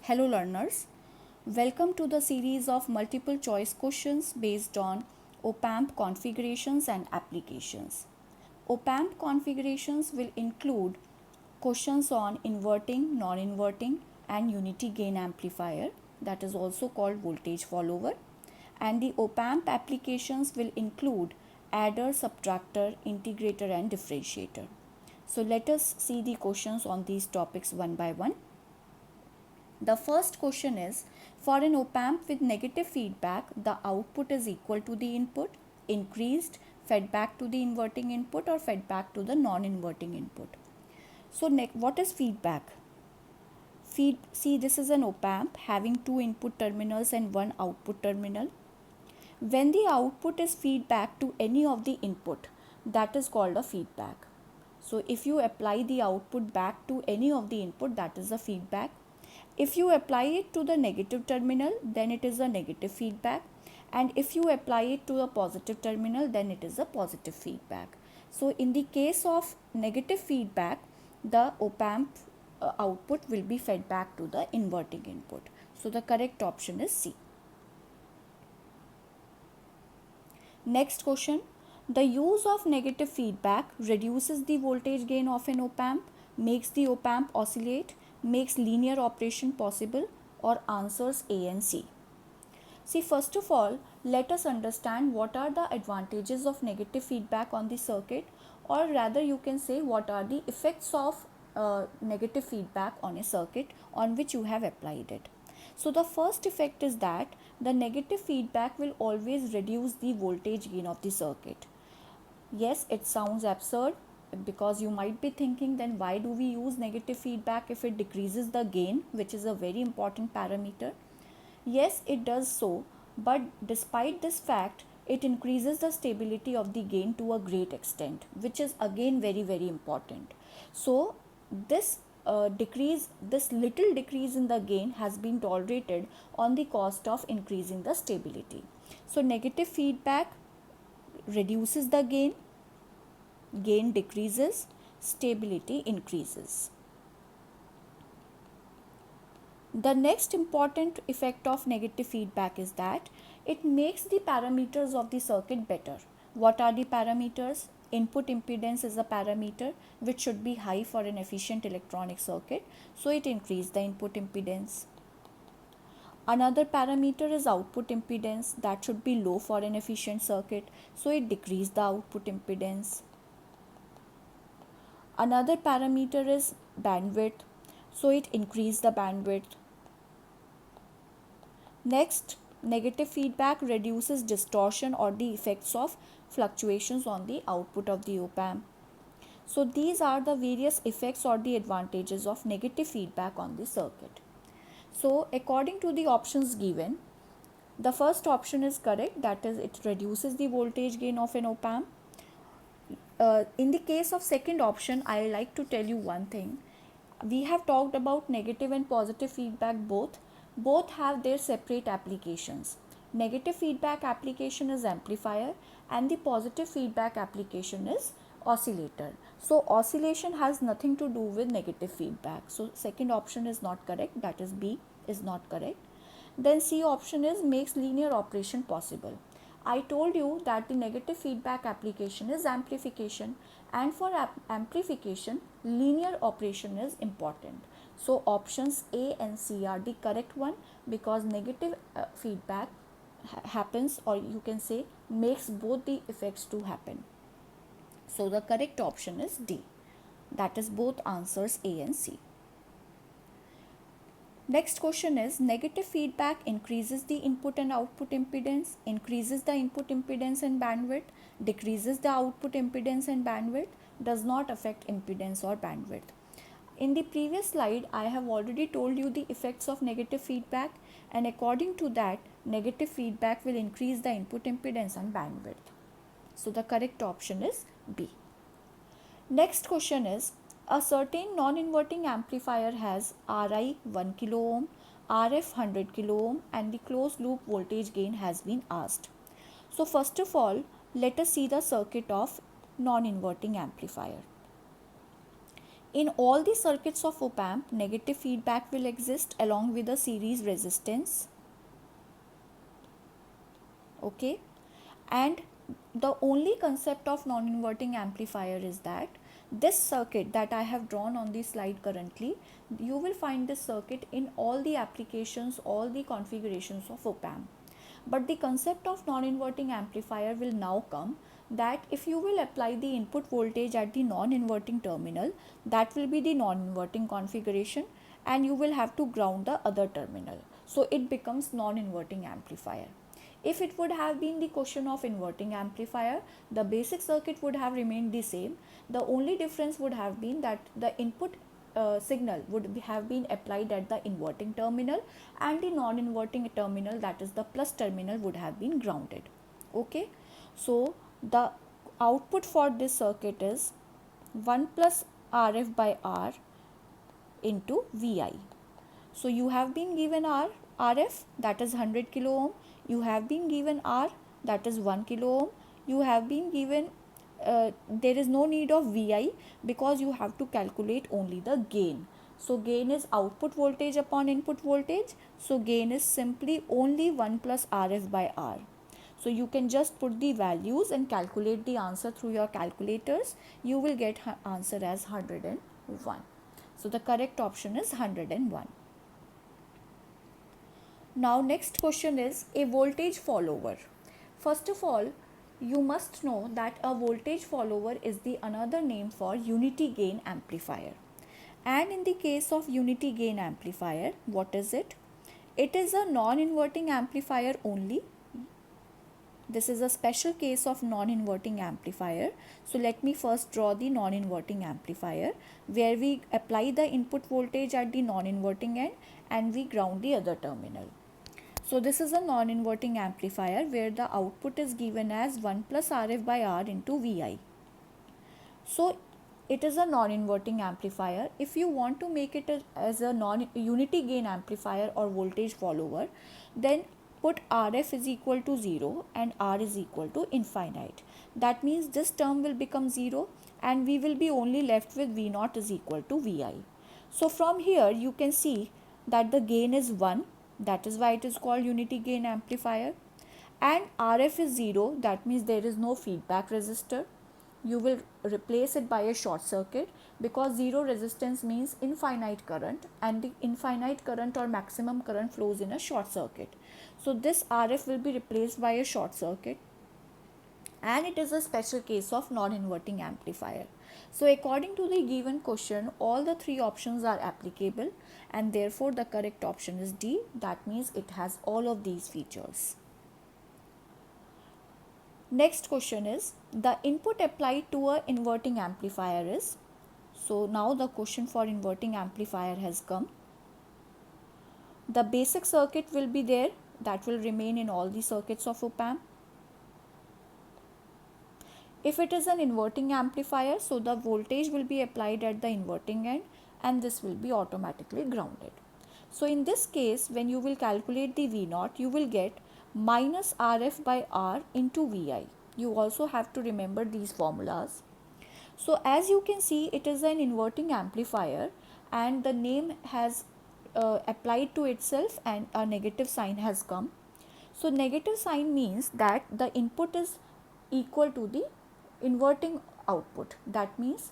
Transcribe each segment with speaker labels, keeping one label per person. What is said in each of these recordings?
Speaker 1: Hello learners, welcome to the series of multiple choice questions based on OPAMP configurations and applications. OPAMP configurations will include questions on inverting, non-inverting and unity gain amplifier, that is also called voltage follower, and the OPAMP applications will include adder, subtractor, integrator and differentiator. So let us see the questions on these topics one by one. The first question is, for an op-amp with negative feedback, the output is equal to the input, increased, fed back to the inverting input or fed back to the non-inverting input. So what is feedback? See, this is an op-amp having two input terminals and one output terminal. When the output is feedback to any of the input, that is called a feedback. So if you apply the output back to any of the input, that is a feedback. If you apply it to the negative terminal, then it is a negative feedback, and if you apply it to the positive terminal, then it is a positive feedback. So in the case of negative feedback, the op-amp output will be fed back to the inverting input. So the correct option is C. Next question. The use of negative feedback reduces the voltage gain of an op-amp, makes the op-amp oscillate, makes linear operation possible, or answers A and C. See, first of all, let us understand what are the advantages of negative feedback on the circuit, or rather you can say what are the effects of negative feedback on a circuit on which you have applied it. So the first effect is that the negative feedback will always reduce the voltage gain of the circuit. Yes, it sounds absurd, because you might be thinking, then why do we use negative feedback if it decreases the gain, which is a very important parameter? Yes, it does so, but despite this fact, it increases the stability of the gain to a great extent, which is again very important. So this little decrease in the gain has been tolerated on the cost of increasing the stability. So negative feedback reduces the gain decreases, stability increases. The next important effect of negative feedback is that it makes the parameters of the circuit better. What are the parameters? Input impedance is a parameter which should be high for an efficient electronic circuit, so it increases the input impedance. Another parameter is output impedance, that should be low for an efficient circuit, so it decreases the output impedance. Another parameter is bandwidth, so it increases the bandwidth. Next, negative feedback reduces distortion or the effects of fluctuations on the output of the op-amp. So these are the various effects or the advantages of negative feedback on the circuit. So according to the options given, the first option is correct, that is it reduces the voltage gain of an op-amp. In the case of second option, I like to tell you one thing. We have talked about negative and positive feedback both have their separate applications. Negative feedback application is amplifier and the positive feedback application is oscillator. So oscillation has nothing to do with negative feedback. So second option is not correct, that is B is not correct. Then C option is makes linear operation possible. I told you that the negative feedback application is amplification, and for amplification linear operation is important. So options A and C are the correct one, because negative feedback happens, or you can say makes both the effects to happen. So the correct option is D, that is both answers A and C. Next question is, negative feedback increases the input and output impedance, increases the input impedance and bandwidth, decreases the output impedance and bandwidth, does not affect impedance or bandwidth. In the previous slide, I have already told you the effects of negative feedback, and according to that, negative feedback will increase the input impedance and bandwidth. So the correct option is B. Next question is, a certain non-inverting amplifier has Ri 1 kilo ohm, Rf 100 kilo ohm, and the closed loop voltage gain has been asked. So first of all, let us see the circuit of non-inverting amplifier. In all the circuits of op-amp, negative feedback will exist along with a series resistance. Okay, and the only concept of non-inverting amplifier is that this circuit that I have drawn on the slide currently, you will find this circuit in all the applications, all the configurations of op-amp. But the concept of non-inverting amplifier will now come, that if you will apply the input voltage at the non-inverting terminal, that will be the non-inverting configuration, and you will have to ground the other terminal. So it becomes non-inverting amplifier. If it would have been the question of inverting amplifier, the basic circuit would have remained the same. The only difference would have been that the input signal would have been applied at the inverting terminal, and the non-inverting terminal, that is the plus terminal, would have been grounded. Okay, so the output for this circuit is 1 plus RF by R into VI. So you have been given RF, that is 100 kilo ohm. You have been given R, that is 1 kilo ohm. You have been given, there is no need of VI because you have to calculate only the gain. So gain is output voltage upon input voltage. So gain is simply only 1 plus RF by R. So you can just put the values and calculate the answer through your calculators. You will get answer as 101. So the correct option is 101. Now next question is a voltage follower. First of all, you must know that a voltage follower is the another name for unity gain amplifier. And in the case of unity gain amplifier, what is it? It is a non-inverting amplifier only. This is a special case of non-inverting amplifier. So let me first draw the non-inverting amplifier, where we apply the input voltage at the non-inverting end and we ground the other terminal. So this is a non-inverting amplifier where the output is given as 1 plus RF by R into VI. So it is a non-inverting amplifier. If you want to make it as a non-unity gain amplifier or voltage follower, then put RF is equal to 0 and R is equal to infinite. That means this term will become 0 and we will be only left with V0 is equal to VI. So from here you can see that the gain is 1. That is why it is called unity gain amplifier. And RF is 0, that means there is no feedback resistor. You will replace it by a short circuit because 0 resistance means infinite current, and the infinite current or maximum current flows in a short circuit. So this RF will be replaced by a short circuit, and it is a special case of non-inverting amplifier. So according to the given question, all the three options are applicable, and therefore the correct option is D. That means it has all of these features. Next question is, the input applied to a inverting amplifier is. So now the question for inverting amplifier has come. The basic circuit will be there, that will remain in all the circuits of op-amp. If it is an inverting amplifier, so the voltage will be applied at the inverting end and this will be automatically grounded. So in this case, when you will calculate the V0, you will get minus RF by R into VI. You also have to remember these formulas. So as you can see, it is an inverting amplifier and the name has applied to itself and a negative sign has come. So negative sign means that the input is equal to the inverting output. That means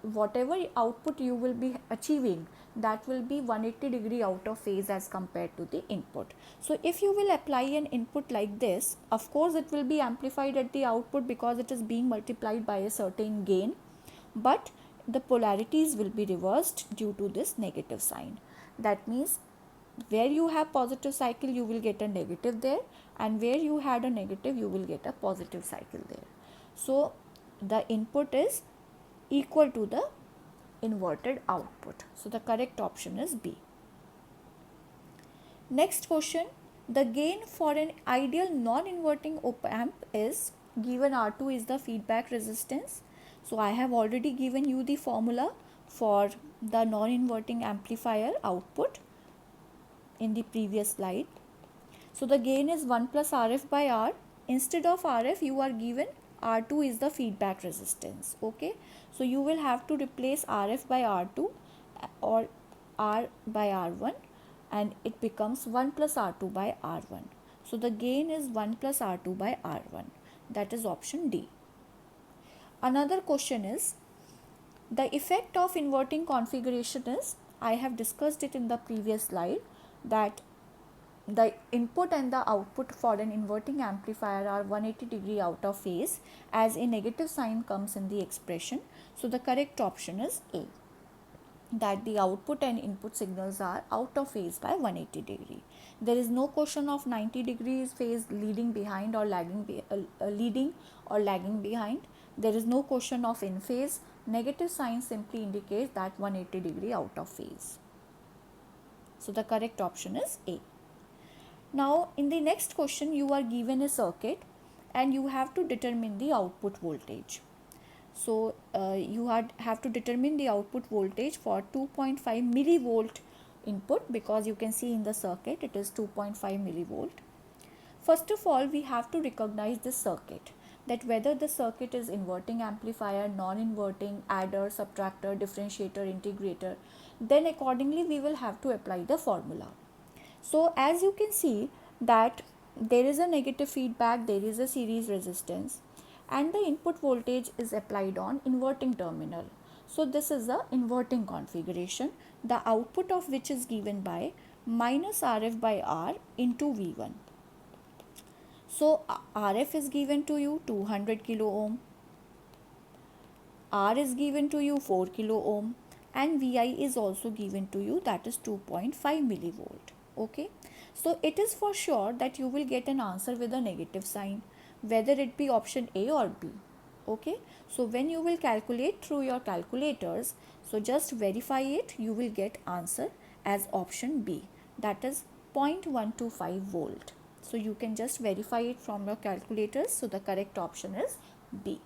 Speaker 1: whatever output you will be achieving, that will be 180 degree out of phase as compared to the input. So if you will apply an input like this, of course it will be amplified at the output because it is being multiplied by a certain gain, but the polarities will be reversed due to this negative sign. That means where you have positive cycle, you will get a negative there, and where you had a negative, you will get a positive cycle there. So the input is equal to the inverted output. So the correct option is B. Next question, the gain for an ideal non-inverting op-amp is given R2 is the feedback resistance. So I have already given you the formula for the non-inverting amplifier output in the previous slide. So the gain is 1 plus RF by R. Instead of RF, you are given R2 is the feedback resistance. Okay, so you will have to replace Rf by R2 or R by R1, and it becomes 1 plus R2 by R1. So the gain is 1 plus R2 by R1. That is option D. Another question is, the effect of inverting configuration is, I have discussed it in the previous slide, that the input and the output for an inverting amplifier are 180-degree out of phase, as a negative sign comes in the expression. So the correct option is A, that the output and input signals are out of phase by 180-degree. There is no question of 90 degrees phase leading behind or leading or lagging behind. There is no question of in phase. Negative sign simply indicates that 180-degree out of phase. So the correct option is A. Now in the next question, you are given a circuit and you have to determine the output voltage. So you have to determine the output voltage for 2.5 millivolt input, because you can see in the circuit it is 2.5 millivolt. First of all, we have to recognize this circuit, that whether the circuit is inverting amplifier, non-inverting, adder, subtractor, differentiator, integrator. Then accordingly we will have to apply the formula. So as you can see that there is a negative feedback, there is a series resistance, and the input voltage is applied on inverting terminal. So this is the inverting configuration, the output of which is given by minus Rf by R into V1. So Rf is given to you 200 kilo ohm, R is given to you 4 kilo ohm, and Vi is also given to you, that is 2.5 millivolt. Okay, so it is for sure that you will get an answer with a negative sign, whether it be option A or B. Okay, so when you will calculate through your calculators, so just verify it, you will get answer as option B, that is 0.125 volt. So you can just verify it from your calculators. So the correct option is B.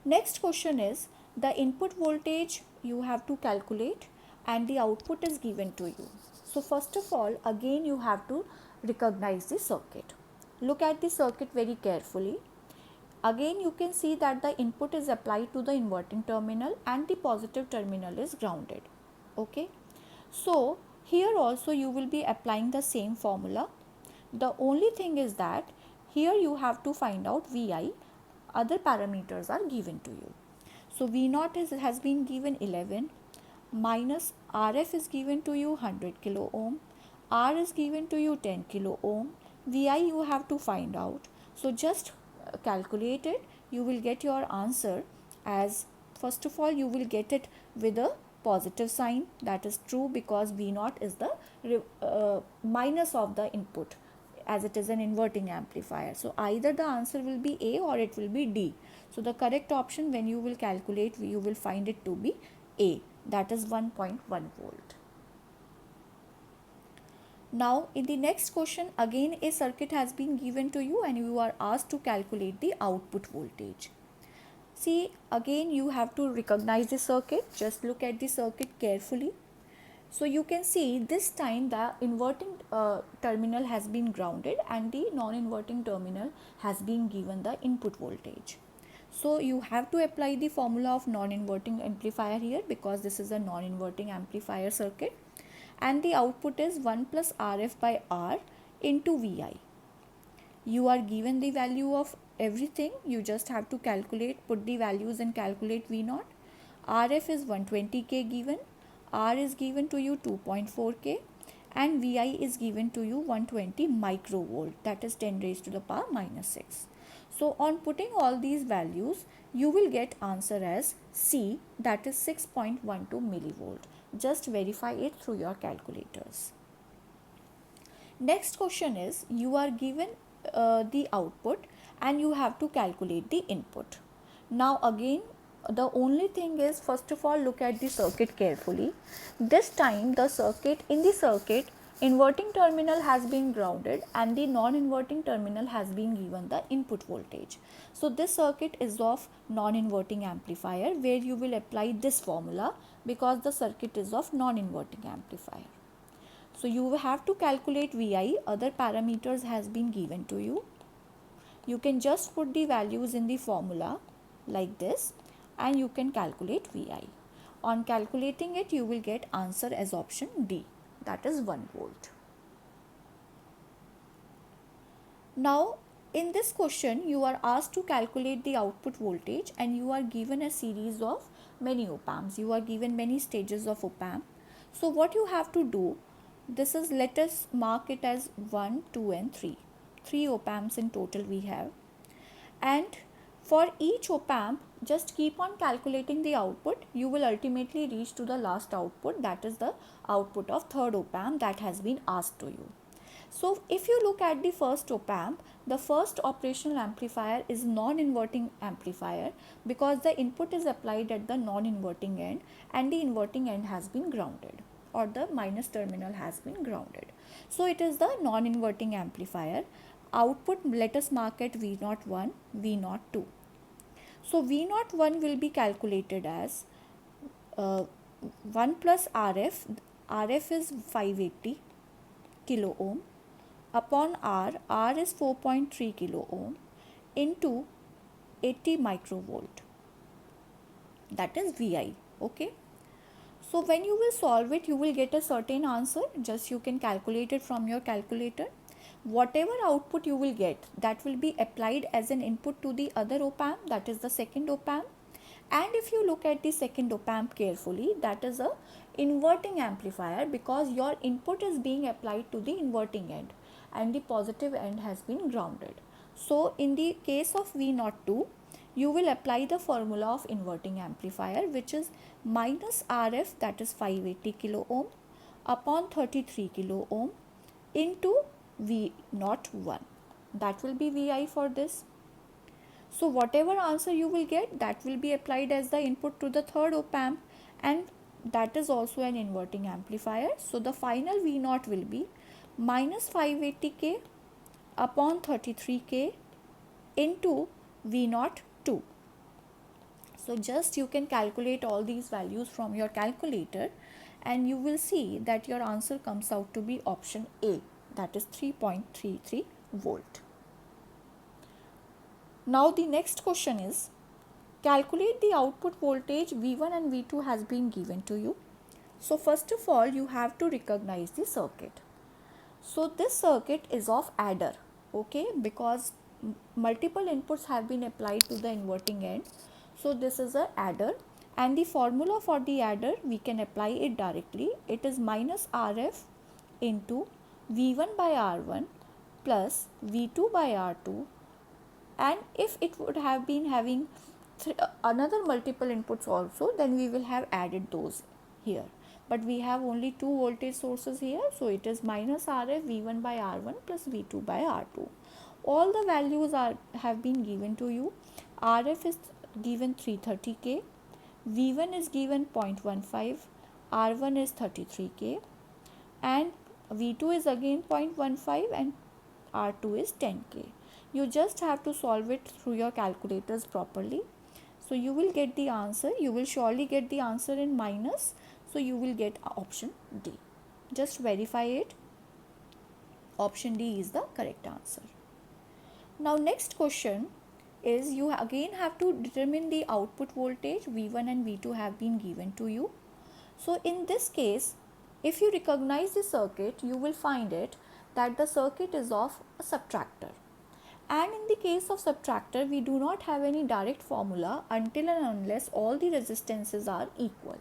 Speaker 1: Next question is, the input voltage you have to calculate and the output is given to you. So first of all, again you have to recognize the circuit. Look at the circuit very carefully. Again you can see that the input is applied to the inverting terminal and the positive terminal is grounded. Okay, so here also you will be applying the same formula. The only thing is that here you have to find out Vi, other parameters are given to you. So V0 has been given 11, minus Rf is given to you 100 kilo ohm, R is given to you 10 kilo ohm, Vi you have to find out. So just calculate it, you will get your answer as, first of all you will get it with a positive sign, that is true, because V0 is the minus of the input, as it is an inverting amplifier. So either the answer will be A or it will be D. So the correct option when you will calculate, you will find it to be A, that is 1.1 volt. Now in the next question, again a circuit has been given to you and you are asked to calculate the output voltage. See, again you have to recognize the circuit, just look at the circuit carefully. So you can see this time the inverting terminal has been grounded and the non-inverting terminal has been given the input voltage. So you have to apply the formula of non-inverting amplifier here, because this is a non-inverting amplifier circuit, and the output is 1 plus Rf by R into Vi. You are given the value of everything, you just have to calculate, put the values and calculate V0. Rf is 120k given, R is given to you 2.4k, and Vi is given to you 120 microvolt, that is 10 raised to the power minus 6. So on putting all these values, you will get answer as C, that is 6.12 millivolt. Just verify it through your calculators. Next question is, you are given the output and you have to calculate the input. Now again, the only thing is, first of all look at the circuit carefully. This time the circuit, in the circuit, inverting terminal has been grounded and the non-inverting terminal has been given the input voltage. So this circuit is of non-inverting amplifier, where you will apply this formula, because the circuit is of non-inverting amplifier. So you have to calculate Vi, other parameters has been given to you. You can just put the values in the formula like this and you can calculate Vi. On calculating it, you will get answer as option D, that is 1 volt. Now, in this question, you are asked to calculate the output voltage and you are given a series of many op amps. You are given many stages of op amp. So, what you have to do, this is, let us mark it as 1, 2 and 3. 3 op amps in total we have. And for each op amp, just keep on calculating the output. You will ultimately reach to the last output, that is the output of third op amp that has been asked to you. So if you look at the first op amp, the first operational amplifier is non-inverting amplifier because the input is applied at the non-inverting end and the inverting end has been grounded, or the minus terminal has been grounded. So it is the non-inverting amplifier. Output, let us mark it V01, V02. So V01 will be calculated as 1 plus RF. RF is 580 kilo ohm upon R is 4.3 kilo ohm into 80 microvolt, that is Vi. Okay. So when you will solve it, you will get a certain answer. Just you can calculate it from your calculator. Whatever output you will get, that will be applied as an input to the other op amp, that is the second op amp. And if you look at the second op amp carefully, that is a inverting amplifier because your input is being applied to the inverting end and the positive end has been grounded. So in the case of V02, you will apply the formula of inverting amplifier, which is minus RF, that is 580 kilo ohm upon 33 kilo ohm into V01. That will be Vi for this. So whatever answer you will get, that will be applied as the input to the third op amp, and that is also an inverting amplifier. So the final V0 will be minus 580k upon 33k into V02. So just you can calculate all these values from your calculator and you will see that your answer comes out to be option A, that is 3.33 volt. Now the next question is, calculate the output voltage V1 and V2 has been given to you. So first of all, you have to recognize the circuit. So this circuit is of adder, okay, because multiple inputs have been applied to the inverting end. So this is a adder, and the formula for the adder, we can apply it directly. It is minus RF into V1 by R1 plus V2 by R2, and if it would have been having another multiple inputs also, then we will have added those here. But we have only two voltage sources here, so it is minus RF V1 by R1 plus V2 by R2. All the values have been given to you. RF is given 330k, V1 is given 0.15, R1 is 33k, and V2 is again 0.15 and R2 is 10k. You just have to solve it through your calculators properly. So you will get the answer. You will surely get the answer in minus. So you will get option D. Just verify it. Option D is the correct answer. Now next question is, you again have to determine the output voltage. V1 and V2 have been given to you. So in this case, if you recognize the circuit, you will find it that the circuit is of a subtractor. And in the case of subtractor, we do not have any direct formula until and unless all the resistances are equal.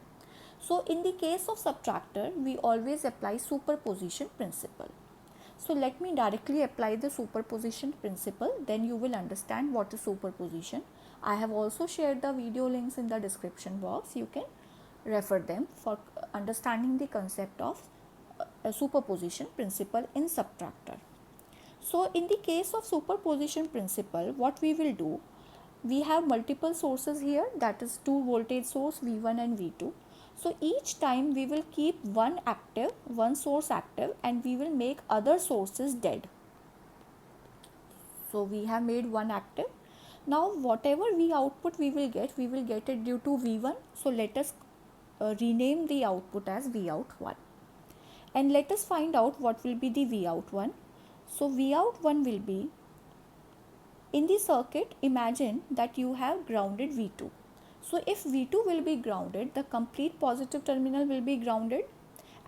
Speaker 1: So in the case of subtractor, we always apply superposition principle. So let me directly apply the superposition principle, then you will understand what is superposition. I have also shared the video links in the description box. You can refer them for understanding the concept of a superposition principle in subtractor. So in the case of superposition principle, what we will do, we have multiple sources here, that is two voltage source V1 and V2. So each time we will keep one source active, and we will make other sources dead. So we have made one active. Now whatever V output we will get it due to V1. So let us rename the output as Vout1. And let us find out what will be the Vout1. So Vout1 will be In the circuit, imagine that you have grounded V2. So if V2 will be grounded, the complete positive terminal will be grounded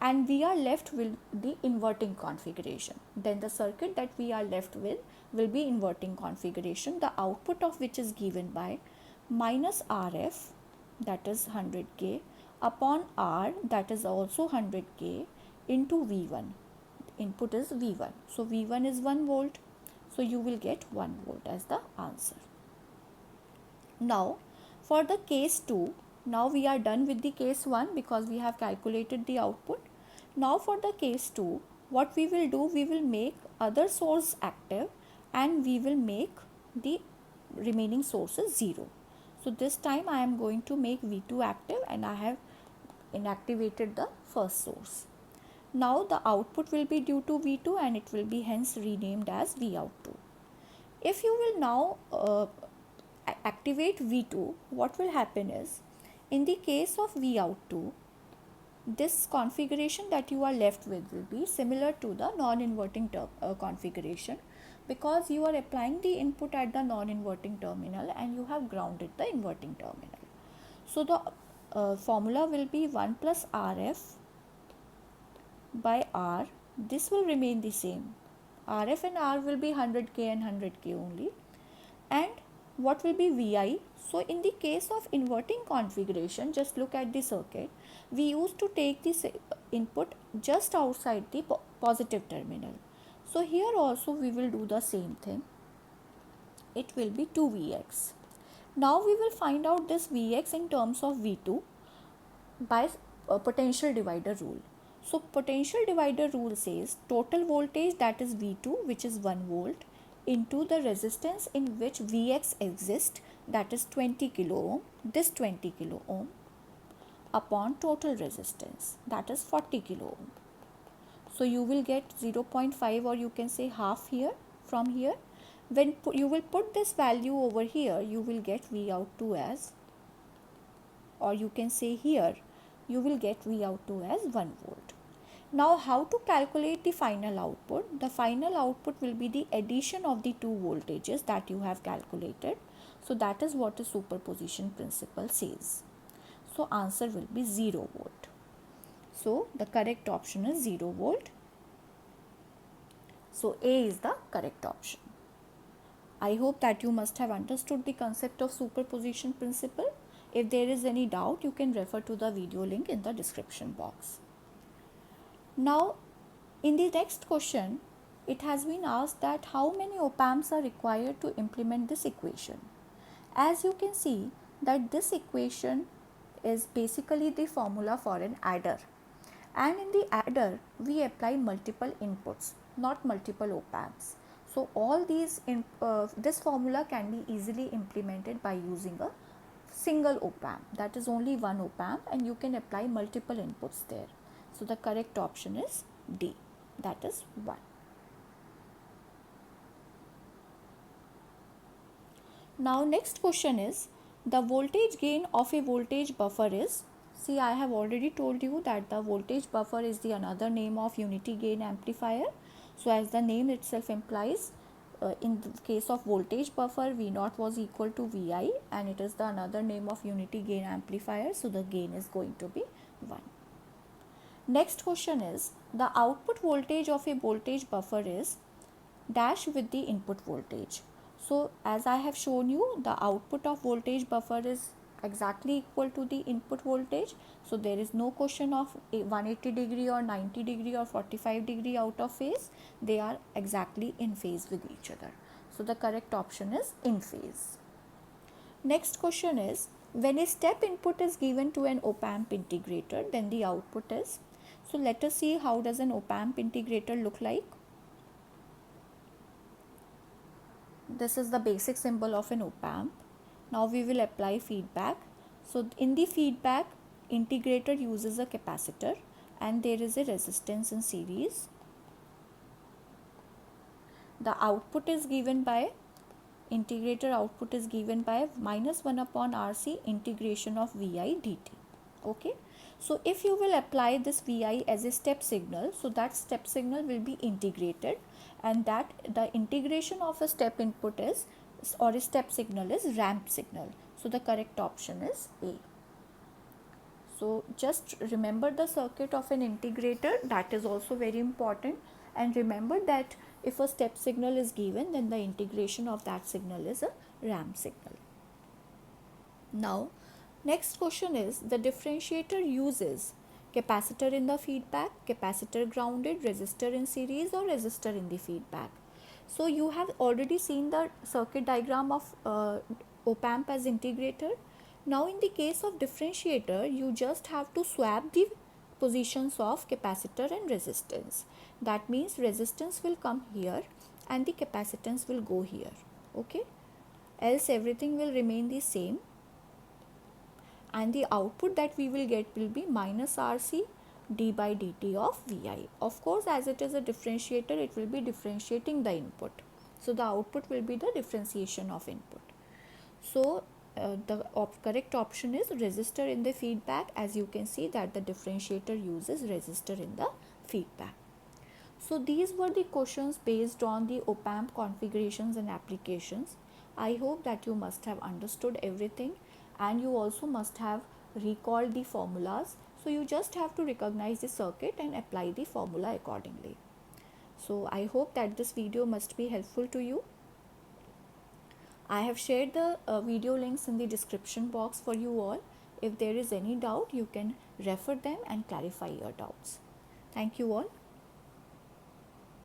Speaker 1: and we are left with the inverting configuration. Then the circuit that we are left with will be inverting configuration, the output of which is given by minus RF, that is 100K, upon R, that is also 100K, into V1. Input is V1. So V1 is 1 volt. So you will get 1 volt as the answer. Now for the case 2, now we are done with the case 1 because we have calculated the output. Now for the case 2, what we will do, we will make other source active and we will make the remaining sources 0. So this time I am going to make V2 active and I have inactivated the first source. Now the output will be due to V2 and it will be hence renamed as Vout2. If you will now activate V2, what will happen is, in the case of Vout2, this configuration that you are left with will be similar to the non-inverting configuration, because you are applying the input at the non-inverting terminal and you have grounded the inverting terminal. So the formula will be 1 plus RF by R. This will remain the same. RF and R will be 100K and 100K only. And what will be Vi? So in the case of inverting configuration, just look at the circuit. We used to take this input just outside the positive terminal. So here also we will do the same thing. It will be 2Vx. Now we will find out this Vx in terms of V2 by potential divider rule. So potential divider rule says total voltage, that is V2, which is 1 volt, into the resistance in which Vx exists, that is 20 kilo ohm, this 20 kilo ohm, upon total resistance, that is 40 kilo ohm. So you will get 0.5 or you can say half here from here. When you will put this value over here, you will get Vout2 as, or you can say here, you will get Vout2 as 1 volt. Now how to calculate the final output? The final output will be the addition of the two voltages that you have calculated. So that is what the superposition principle says. So answer will be 0 volt. So the correct option is 0 volt. So A is the correct option. I hope that you must have understood the concept of superposition principle. If there is any doubt, you can refer to the video link in the description box. Now, in the next question, it has been asked that how many op-amps are required to implement this equation. As you can see that this equation is basically the formula for an adder. And in the adder, we apply multiple inputs, not multiple op-amps. So all these, this formula can be easily implemented by using a single op-amp, that is only one op-amp, and you can apply multiple inputs there. So the correct option is D, that is 1. Now next question is, the voltage gain of a voltage buffer is, see I have already told you that the voltage buffer is the another name of unity gain amplifier. So as the name itself implies, in the case of voltage buffer, V0 was equal to Vi and it is the another name of unity gain amplifier. So the gain is going to be 1. Next question is, the output voltage of a voltage buffer is dash with the input voltage. So as I have shown you, the output of voltage buffer is exactly equal to the input voltage. So there is no question of 180 degree or 90 degree or 45 degree out of phase. They are exactly in phase with each other. So the correct option is in phase. Next question is, when a step input is given to an op-amp integrator, then the output is. So let us see how does an op-amp integrator look like. This is the basic symbol of an op-amp. Now we will apply feedback. So in the feedback, integrator uses a capacitor and there is a resistance in series. The output is given by, integrator output is given by minus 1 upon RC integration of Vi dt. Okay. So if you will apply this Vi as a step signal, so that step signal will be integrated, and that the integration of a step input is or a step signal is ramp signal. So the correct option is A. So just remember the circuit of an integrator, that is also very important, and remember that if a step signal is given, then the integration of that signal is a ramp signal. Now next question is, the differentiator uses capacitor in the feedback, capacitor grounded, resistor in series, or resistor in the feedback. So you have already seen the circuit diagram of op-amp as integrator. Now in the case of differentiator, you just have to swap the positions of capacitor and resistance. That means resistance will come here and the capacitance will go here. Okay, else everything will remain the same, and the output that we will get will be minus RC d by dt of Vi. Of course, as it is a differentiator, it will be differentiating the input. So the output will be the differentiation of input. So the correct option is resistor in the feedback. As you can see that the differentiator uses resistor in the feedback. So these were the questions based on the op-amp configurations and applications. I hope that you must have understood everything, and you also must have recalled the formulas. So you just have to recognize the circuit and apply the formula accordingly. So I hope that this video must be helpful to you. I have shared the video links in the description box for you all. If there is any doubt, you can refer them and clarify your doubts. Thank you all.